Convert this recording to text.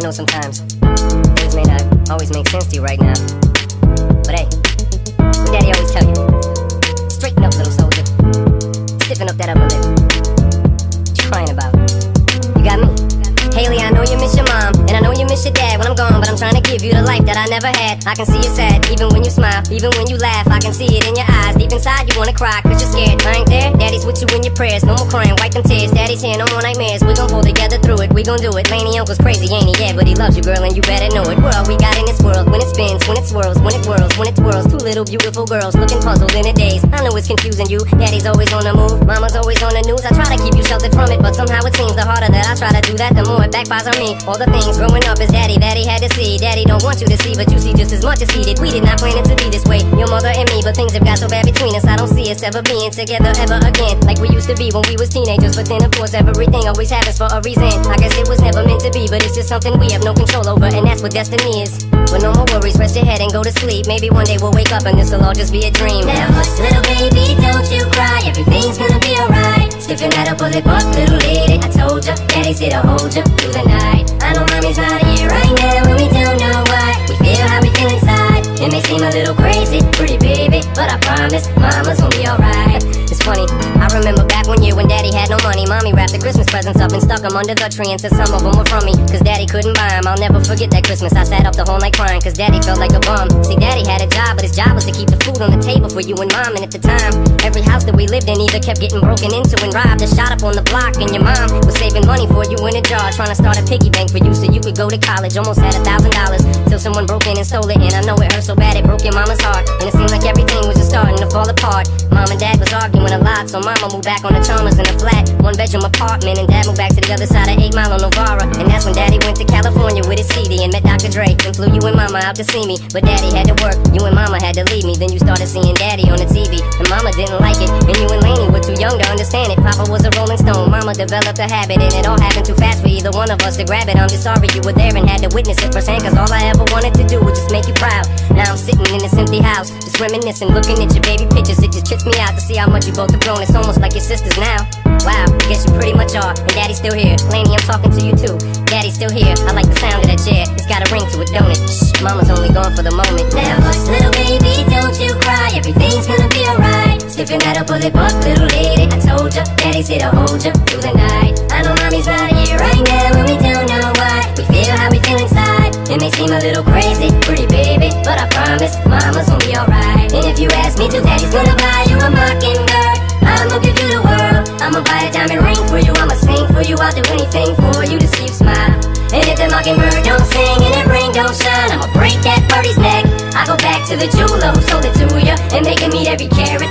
know sometimes things may not always make sense to you right now, but hey, what Daddy always tell you, straighten up, little soldier, stiffen up that upper lip. What you crying about? You got me. Haley, I know you miss your mom, and I know you miss your dad when I'm gone, but I'm trying to give you the life that I never had. I can see you sad, even when you smile, even when you laugh. I can see it in your eyes, deep inside you wanna cry, cause you're scared. I ain't there, Daddy's with you in your prayers. No more crying, wipe them tears, Daddy's here, no more nightmares. We gon' pull together through it, we gon' do it. Laney Uncle's crazy, ain't he? Yeah, but he loves you, girl, and you better know it. We're all we got in this world, when it spins, when it swirls, when it whirls, when it twirls. Two little beautiful girls, looking puzzled in a daze. I know it's confusing you, Daddy's always on the move, Mama's always on the news. I try to keep you sheltered from it, but somehow it seems the harder that I try to do that, the more it backfires on me. All the things growing up is Daddy had to see. Daddy don't want you to see, but you see just as much as he did. We did not plan it to be this way, your mother and me, but things have got so bad between us. I don't see us ever being together ever again, like we used to be when we was teenagers. But then of course everything always happens for a reason. I guess it was never meant to be, but it's just something we have no control over, and that's what destiny is. But no more worries, rest your head and go to sleep. Maybe one day we'll wake up and this'll all just be a dream. Now hush, little baby, don't you cry, everything's gonna be alright. Stiffen that up, pull it up, little lady. I told ya, Daddy's here to hold ya through the night. I know mommy's not here right now, and we don't know why. We feel how we feel inside. It may seem a little crazy, pretty baby, but I promise mama's gonna be alright. It's funny, I remember back one year when Daddy had no money. Mommy wrapped the Christmas presents up and stuck them under the tree and said some of them were from me, cause Daddy couldn't buy them. I'll never forget that Christmas. I sat up the whole night crying, cause Daddy felt like a bum. See, Daddy had a job, but his job was to keep the food on the table for you and Mom. And at the time, every house that we lived in either kept getting broken into and robbed or shot up on the block. And your mom was saving money for you in a jar, trying to start a piggy bank for you so you could go to college. Almost had $1,000 till someone broke in and stole it. And I know it hurt so bad it broke your mama's heart, and it seemed like everything was just starting to fall apart. Mom and Dad was arguing a lot, so Mama moved back on the Chalmers in a flat, one-bedroom apartment, and Dad moved back to the other side of 8 Mile on Novara. And that's when Daddy went to California with his CD and met Dr. Dre, and flew you and Mama out to see me. But Daddy had to work, you and Mama had to leave me. Then you started seeing Daddy on the TV, and Mama didn't like it, and you and Laney were too young to understand it. Papa was a Rolling Stone, Mama developed a habit, and it all happened too fast for either one of us to grab it. I'm just sorry you were there and had to witness it firsthand, cause all I ever wanted to do was just make you proud. Now I'm sitting in this empty house, just reminiscing, looking at your baby pictures. It just trips me out to see how much you both have grown. It's almost like your sisters now. Wow, I guess you pretty much are. And Daddy's still here. Laney, I'm talking to you too. Daddy's still here. I like the sound of that chair. It's got a ring to it, don't it? Shh, Mama's only gone for the moment. Now hush, little baby, don't you cry, everything's gonna be alright. Stiffen that up, pull it up, little lady. I told ya, Daddy's here to hold ya through the night. I know mommy's not here right now, and we don't know why. We feel how we feel inside. It may seem a little crazy, pretty baby, but I promise mama's gonna be alright. And if you ask me to, Daddy's gonna buy you a mockingbird. I'ma give you the world, I'ma buy a diamond ring for you, I'ma sing for you, I'll do anything for you to see you smile. And if the mockingbird don't sing and that ring don't shine, I'ma break that birdie's neck. I go back to the jeweler who sold it to ya and make him eat every carat.